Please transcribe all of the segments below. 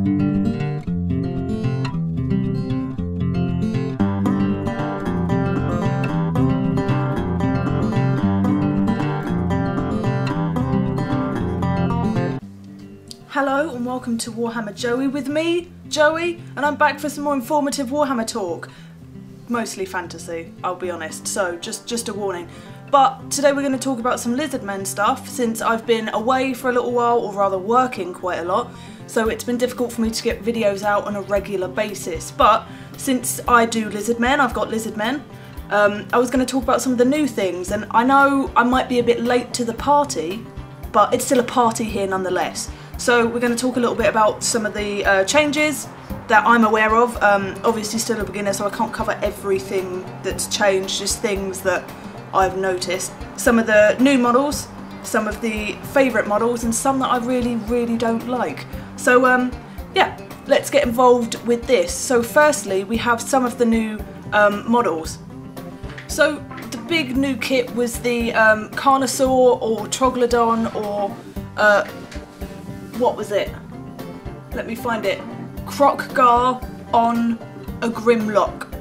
Hello and welcome to Warhammer Joey with me, Joey, and I'm back for some more informative Warhammer talk. Mostly fantasy, I'll be honest, so just a warning. But today we're going to talk about some Lizardmen stuff, since I've been away for a little while, or rather working quite a lot, so it's been difficult for me to get videos out on a regular basis. But since I do Lizardmen, I've got Lizardmen, I was going to talk about some of the new things, and I know I might be a bit late to the party, but it's still a party here nonetheless. So we're going to talk a little bit about some of the changes that I'm aware of. Obviously still a beginner, so I can't cover everything that's changed, just things that I've noticed. Some of the new models, some of the favourite models, and some that I really don't like. So yeah, let's get involved with this. So firstly, we have some of the new models. So the big new kit was the Carnosaur or Troglodon or what was it? Let me find it. Croc-Gar on a Grimlock.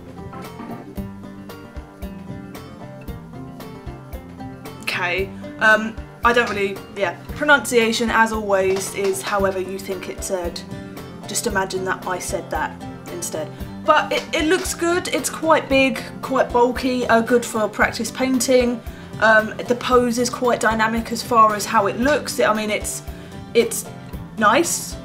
Okay, I don't really, yeah. Pronunciation, as always, is however you think it's said. Just imagine that I said that instead. But it looks good. It's quite big, quite bulky, good for practice painting. The pose is quite dynamic as far as how it looks. I mean, it's nice,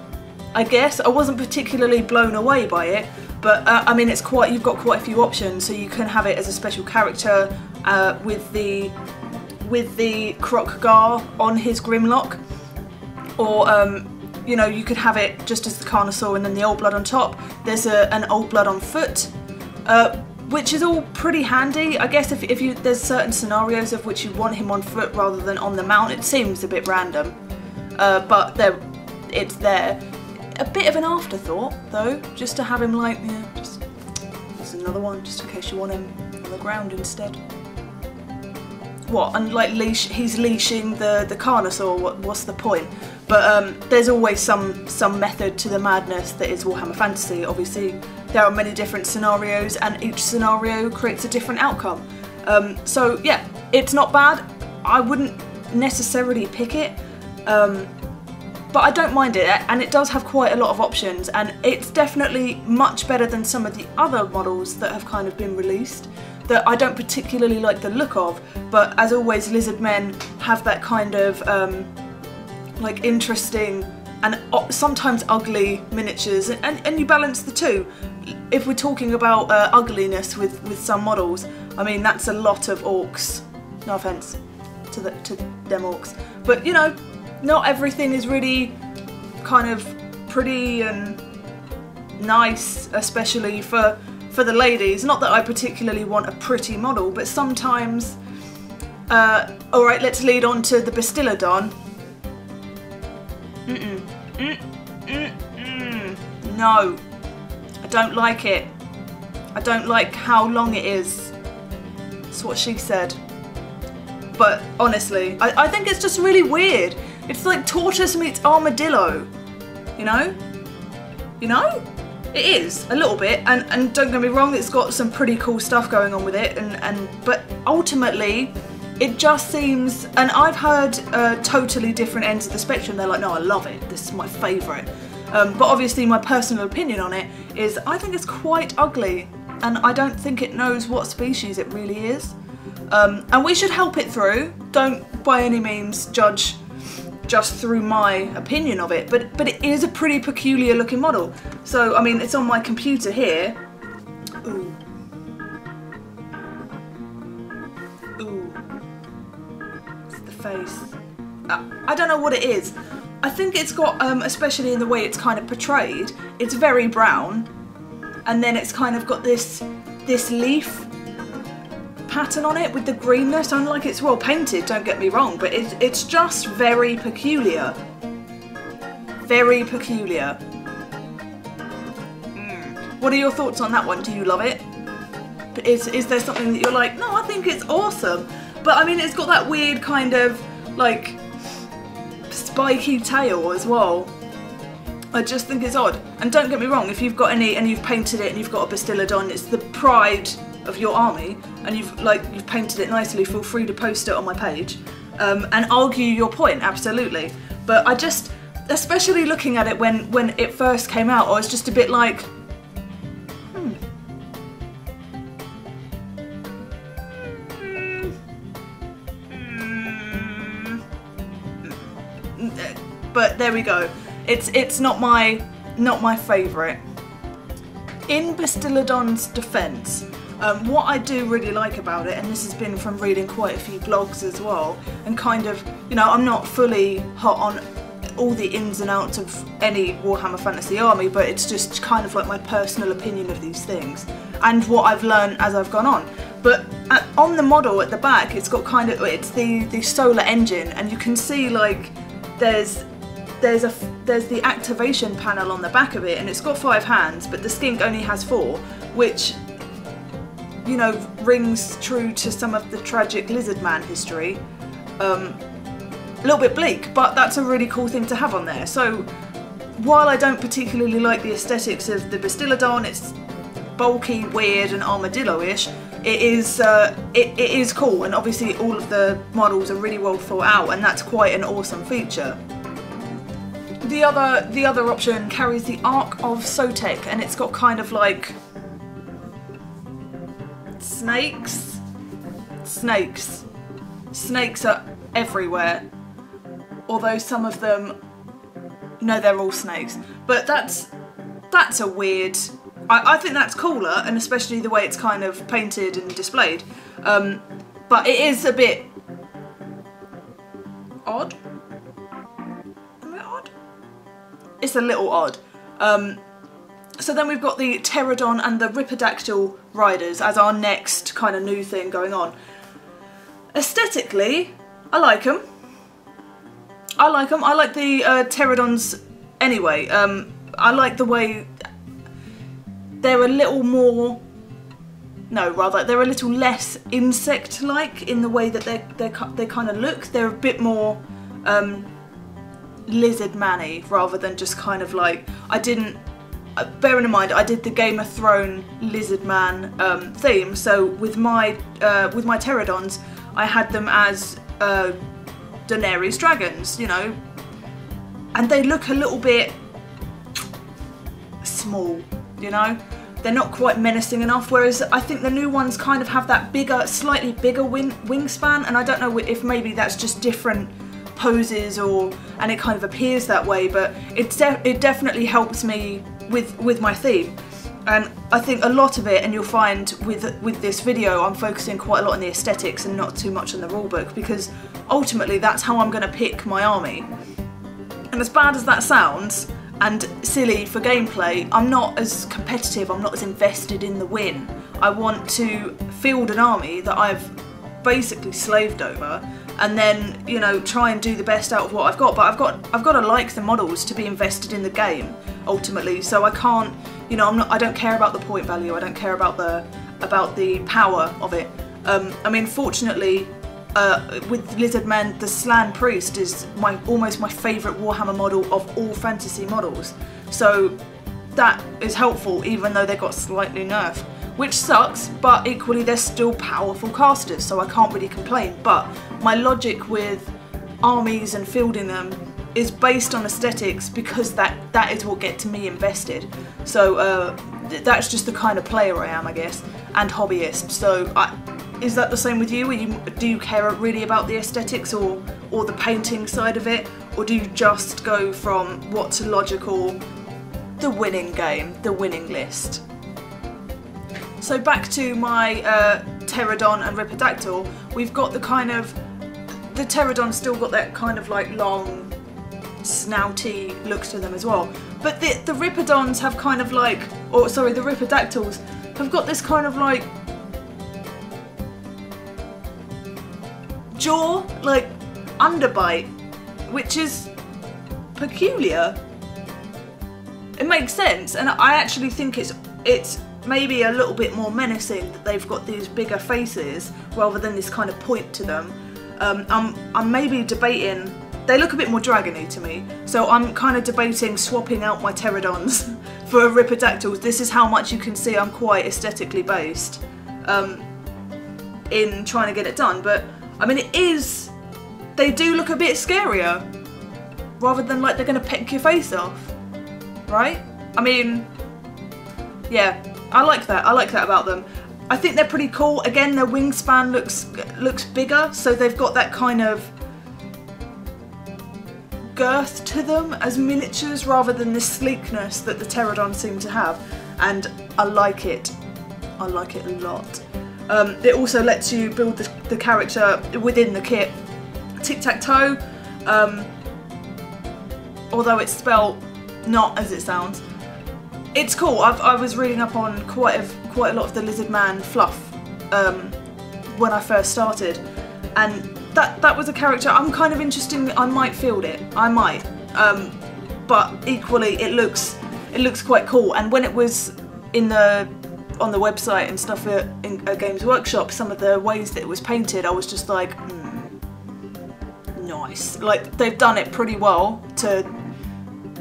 I guess. I wasn't particularly blown away by it, but I mean, it's quite, you've got quite a few options. So you can have it as a special character with the Croc-Gar on his Grimlock, or you know, you could have it just as the Carnosaur and then the Old Blood on top. There's an Old Blood on foot, which is all pretty handy, I guess. If you there's certain scenarios of which you want him on foot rather than on the mount. It seems a bit random, but it's there. A bit of an afterthought though, just to have him like, yeah, just another one, just in case you want him on the ground instead. What, and like he's leashing the Carnosaur, what's the point? But there's always some method to the madness that is Warhammer Fantasy. Obviously there are many different scenarios and each scenario creates a different outcome. So yeah, it's not bad. I wouldn't necessarily pick it, but I don't mind it, and it does have quite a lot of options, and it's definitely much better than some of the other models that have kind of been released that I don't particularly like the look of. But as always, Lizardmen have that kind of like interesting and sometimes ugly miniatures, and you balance the two. If we're talking about ugliness with some models, I mean, that's a lot of orcs. No offence to them orcs, but you know, not everything is really kind of pretty and nice, especially for the ladies. Not that I particularly want a pretty model, but sometimes, alright, let's lead on to the Bastillodon. No, I don't like it. I don't like how long it is. That's what she said. But honestly, I think it's just really weird. It's like tortoise meets armadillo, you know? You know? It is, a little bit, and don't get me wrong, it's got some pretty cool stuff going on with it, but ultimately, it just seems, and I've heard totally different ends of the spectrum. They're like, no, I love it, this is my favourite. But obviously my personal opinion on it is I think it's quite ugly, and I don't think it knows what species it really is. And we should help it through. Don't by any means judge just through my opinion of it, but it is a pretty peculiar looking model. So I mean, it's on my computer here. Ooh. Ooh. It's the face. I don't know what it is. I think it's got, especially in the way it's kind of portrayed, it's very brown, and then it's kind of got this leaf pattern on it with the greenness. And like, it's well painted, don't get me wrong, but it's just very peculiar. Very peculiar. What are your thoughts on that one? Do you love it? Is there something that you're like, no, I think it's awesome? But I mean, it's got that weird kind of like spiky tail as well. I just think it's odd. And don't get me wrong, if you've got any and you've painted it and you've got a Bastillodon, it's the pride of your army, and you've painted it nicely, feel free to post it on my page and argue your point, absolutely. But I just, especially looking at it when it first came out, I was just a bit like, But there we go. It's not my favourite. In Bastillodon's defence, what I do really like about it, and this has been from reading quite a few blogs as well, and kind of, you know, I'm not fully hot on all the ins and outs of any Warhammer Fantasy Army, but it's just kind of like my personal opinion of these things and what I've learned as I've gone on. But on the model at the back, it's got kind of, it's the solar engine, and you can see like there's the activation panel on the back of it, and it's got 5 hands, but the skink only has 4, which, you know, rings true to some of the tragic Lizardman history. A little bit bleak, but that's a really cool thing to have on there. So while I don't particularly like the aesthetics of the Bastillodon, it's bulky, weird and armadillo-ish, it is cool, and obviously all of the models are really well thought out, and that's quite an awesome feature. The other option carries the Ark of Sotek, and it's got kind of like snakes. Snakes are everywhere, although some of them, no, they're all snakes. But that's a weird, I think that's cooler, and especially the way it's kind of painted and displayed. But it is a bit odd. It's a little odd. So then we've got the Pterodon and the Ripidactyl riders as our next kind of new thing going on. Aesthetically, I like them. I like the Pterodons anyway. I like the way they're a little more, no, rather they're a little less insect-like in the way that they kind of look. They're a bit more Lizardman-y rather than just kind of like, bearing in mind I did the Game of Thrones Lizardman theme, so with my Pterodons I had them as Daenerys dragons, you know, and they look a little bit small, you know, they're not quite menacing enough, whereas I think the new ones kind of have that bigger, slightly bigger wingspan, and I don't know if maybe that's just different poses and it kind of appears that way, but it definitely helps me with my theme. And I think a lot of it, and you'll find with this video, I'm focusing quite a lot on the aesthetics and not too much on the rulebook, because ultimately that's how I'm going to pick my army. And as bad as that sounds, and silly for gameplay, I'm not as competitive, I'm not as invested in the win. I want to field an army that I've basically slaved over, and then, you know, try and do the best out of what I've got. But I've got to like the models to be invested in the game ultimately. So I can't, you know, I don't care about the point value. I don't care about the power of it. I mean, fortunately, with Lizardmen, the Slan Priest is almost my favourite Warhammer model of all fantasy models. So that is helpful, even though they got slightly nerfed, which sucks, but equally they're still powerful casters, so I can't really complain. But my logic with armies and fielding them is based on aesthetics, because that is what gets me invested. So that's just the kind of player I am, I guess, and hobbyist. So is that the same with you? Do you care really about the aesthetics or the painting side of it, or do you just go from what's logical, the winning game, the winning list? So back to my Pterodon and Ripidactyl, we've got the kind of, the Pterodon's still got that kind of like long, snouty looks to them as well. But the Ripidons have kind of like, or sorry, the Ripidactyls have got this kind of like jaw, like underbite, which is peculiar. It makes sense, and I actually think it's maybe a little bit more menacing that they've got these bigger faces rather than this kind of point to them. I'm maybe debating they look a bit more dragony to me. So I'm kind of debating swapping out my pterodons for ripidactyls. This is how much you can see I'm quite aesthetically based in trying to get it done. But I mean, they do look a bit scarier, rather than like they're going to peck your face off, right? I mean, yeah, I like that. I like that about them. I think they're pretty cool. Again, their wingspan looks bigger, so they've got that kind of girth to them as miniatures rather than the sleekness that the pterodons seem to have, and I like it. I like it a lot. It also lets you build the character within the kit. Tic-tac-toe, although it's spelled not as it sounds. It's cool. I was reading up on quite a lot of the Lizardman fluff when I first started, and that was a character I'm kind of interested in. I might field it. I might, but equally it looks quite cool. And when it was on the website and stuff in Games Workshop, some of the ways that it was painted, I was just like, nice. Like, they've done it pretty well to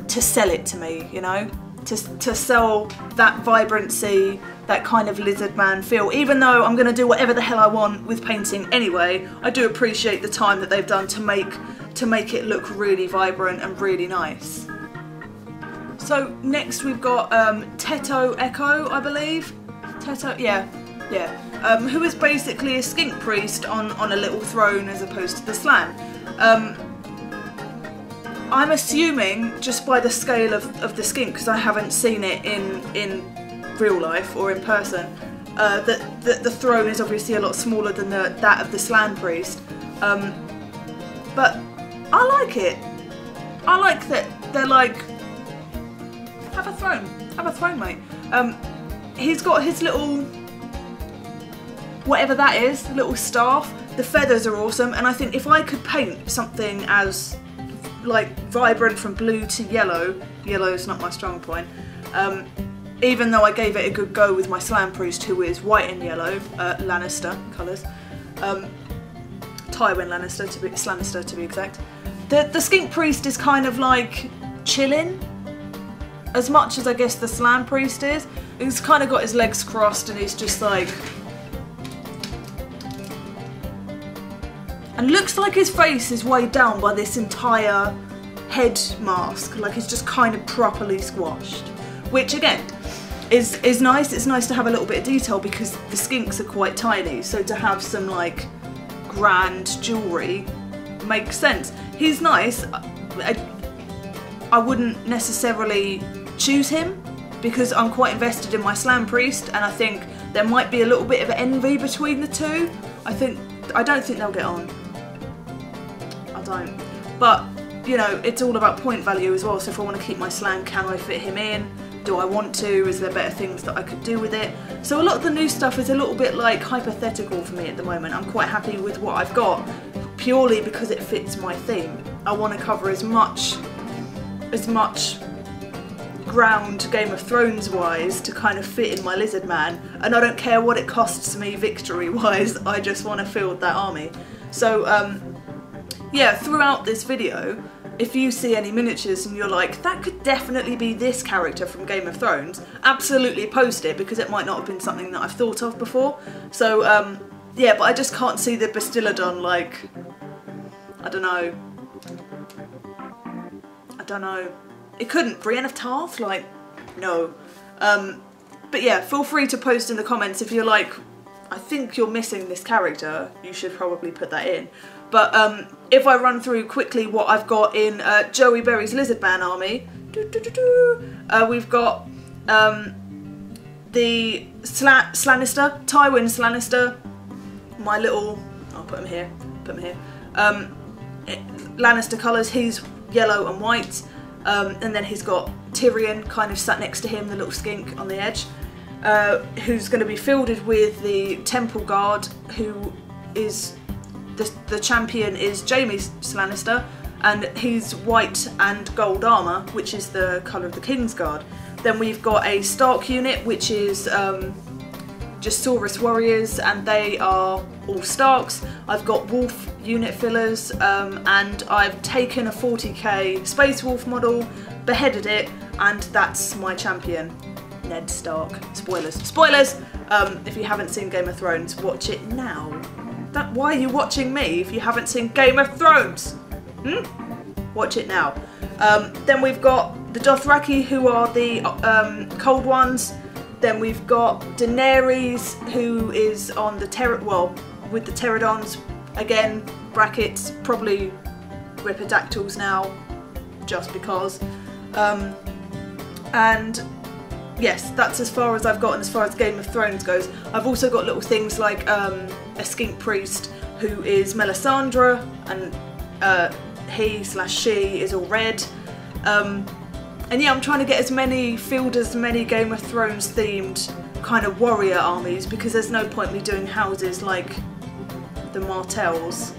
sell it to me, you know, to sell that vibrancy, that kind of Lizardman feel. Even though I'm going to do whatever the hell I want with painting anyway, I do appreciate the time that they've done to make it look really vibrant and really nice. So next we've got Teto Echo, I believe. Teto, yeah. Who is basically a skink priest on a little throne as opposed to the slan. I'm assuming, just by the scale of the skink, because I haven't seen it in real life or in person, that the throne is obviously a lot smaller than that of the slan priest. But I like it. I like that they're like, have a throne, mate. He's got his little, whatever that is, little staff. The feathers are awesome, and I think if I could paint something as like vibrant from blue to yellow's not my strong point, even though I gave it a good go with my slan priest, who is white and yellow, Lannister colours, Tywin Lannister to be exact. The skink priest is kind of like chilling, as much as I guess the slan priest is. He's kind of got his legs crossed and he's just like, and looks like his face is weighed down by this entire head mask, like he's just kind of properly squashed, which again is nice. It's nice to have a little bit of detail because the skinks are quite tiny, so to have some like grand jewellery makes sense. He's nice. I wouldn't necessarily choose him because I'm quite invested in my slan priest, and I think there might be a little bit of envy between the two. I don't think they'll get on. I don't. But, you know, it's all about point value as well, so if I want to keep my slan, can I fit him in? Do I want to? Is there better things that I could do with it? So a lot of the new stuff is a little bit like hypothetical for me at the moment. I'm quite happy with what I've got, purely because it fits my theme. I want to cover as much ground Game of Thrones wise to kind of fit in my Lizardman, and I don't care what it costs me victory wise, I just want to field that army. So yeah, throughout this video, if you see any miniatures and you're like, that could definitely be this character from Game of Thrones, absolutely post it, because it might not have been something that I've thought of before. So yeah, but I just can't see the Bastillodon, like, I don't know. It couldn't. Brienne of Tarth? Like, no. But yeah, feel free to post in the comments if you're like, I think you're missing this character, you should probably put that in. But if I run through quickly what I've got in Joey Berry's Lizardman army, we've got the Slanister, Tywin Slanister, my little, I'll put him here, Lannister colours, he's yellow and white. And then he's got Tyrion kind of sat next to him, the little skink on the edge, who's going to be fielded with the Temple Guard, who is, the champion is Jaime Lannister, and he's white and gold armour, which is the colour of the King's Guard. Then we've got a Stark unit, which is just Saurus warriors, and they are all Starks. I've got Wolf unit fillers, and I've taken a 40k Space Wolf model, beheaded it, and that's my champion, Ned Stark. Spoilers. Spoilers! If you haven't seen Game of Thrones, watch it now. Why are you watching me if you haven't seen Game of Thrones? Watch it now. Then we've got the Dothraki, who are the cold ones. Then we've got Daenerys, who is on the with the pterodons. Again, brackets, probably Ripidactyls now, just because. And yes, that's as far as I've gotten as far as Game of Thrones goes. I've also got little things like a skink priest who is Melisandre, and he/she is all red. And yeah, I'm trying to get as many Game of Thrones themed kind of warrior armies, because there's no point me doing houses like the Martells.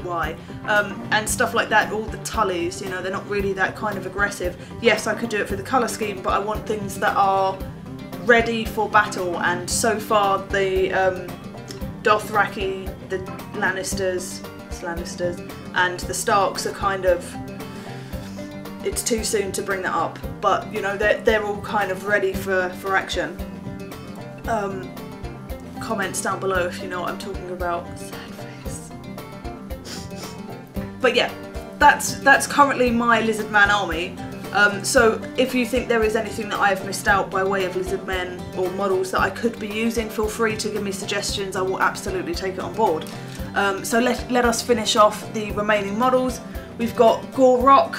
Why? And stuff like that, all the Tullys, you know, they're not really that kind of aggressive. Yes, I could do it for the colour scheme, but I want things that are ready for battle, and so far the Dothraki, the Lannisters, and the Starks are kind of, it's too soon to bring that up, but you know, they're all kind of ready for action. Comments down below if you know what I'm talking about. Sad face. But yeah, that's currently my Lizardman army. So if you think there is anything that I have missed out by way of Lizardmen or models that I could be using, feel free to give me suggestions. I will absolutely take it on board. So let us finish off the remaining models. We've got Gorok.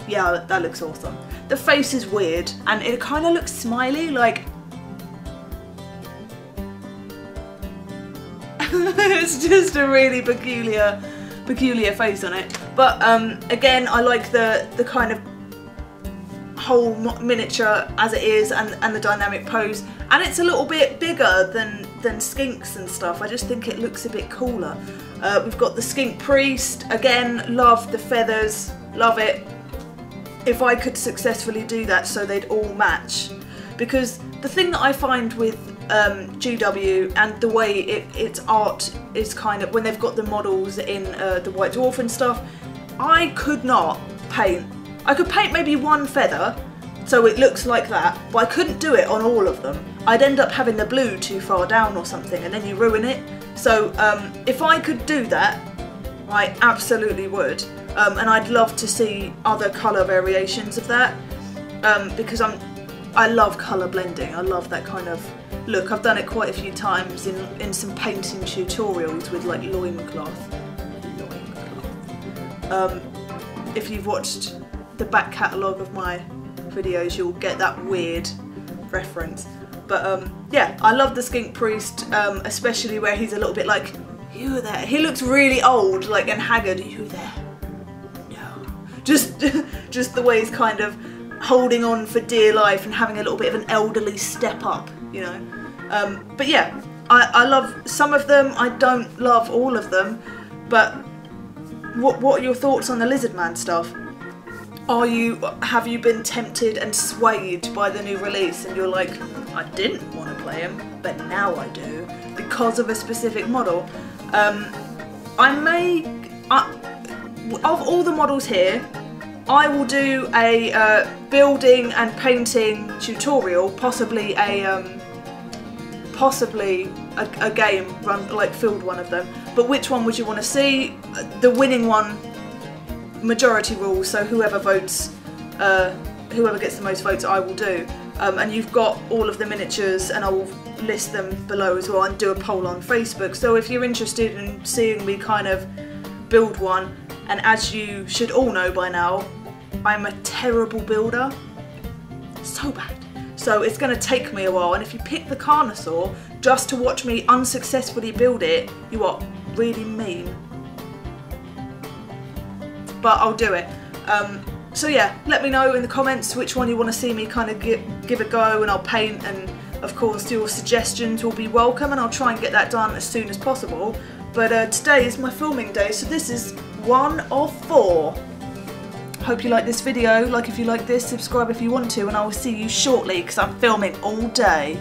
Yeah, that looks awesome. The face is weird and it kind of looks smiley, like it's just a really peculiar face on it. But again, I like the kind of whole miniature as it is, and the dynamic pose, and it's a little bit bigger than skinks and stuff. I just think it looks a bit cooler. We've got the skink priest. Again, love the feathers, love it. If I could successfully do that so they'd all match, because the thing that I find with GW and the way its art is kind of, when they've got the models in the White Dwarf and stuff, I could not paint. I could paint maybe one feather so it looks like that, but I couldn't do it on all of them. I'd end up having the blue too far down or something, and then you ruin it. So if I could do that, I absolutely would. And I'd love to see other colour variations of that, because I love colour blending. I love that kind of look. I've done it quite a few times in some painting tutorials with like loincloth. If you've watched the back catalogue of my videos, you'll get that weird reference. But yeah, I love the skink priest, especially where he's a little bit like, you there. He looks really old, like, and haggard. You there? No. Just the way he's kind of holding on for dear life and having a little bit of an elderly step up, you know. But yeah, I love some of them. I don't love all of them. But what are your thoughts on the Lizardman stuff? Have you been tempted and swayed by the new release, and you're like, I didn't want to play him, but now I do because of a specific model? Of all the models here, I will do a building and painting tutorial, possibly a game run, like filled one of them. But which one would you want to see? The winning one, majority rules, so whoever votes, whoever gets the most votes, I will do. And you've got all of the miniatures, and I will list them below as well and do a poll on Facebook. So if you're interested in seeing me kind of build one, and as you should all know by now, I'm a terrible builder, so bad. So it's going to take me a while, and if you pick the Carnosaur just to watch me unsuccessfully build it, you are really mean. But I'll do it. So yeah, let me know in the comments which one you want to see me kind of give a go, and I'll paint, and of course your suggestions will be welcome, and I'll try and get that done as soon as possible. But today is my filming day, so this is 1 of 4. Hope you like this video. Like if you like this, subscribe if you want to, and I will see you shortly because I'm filming all day.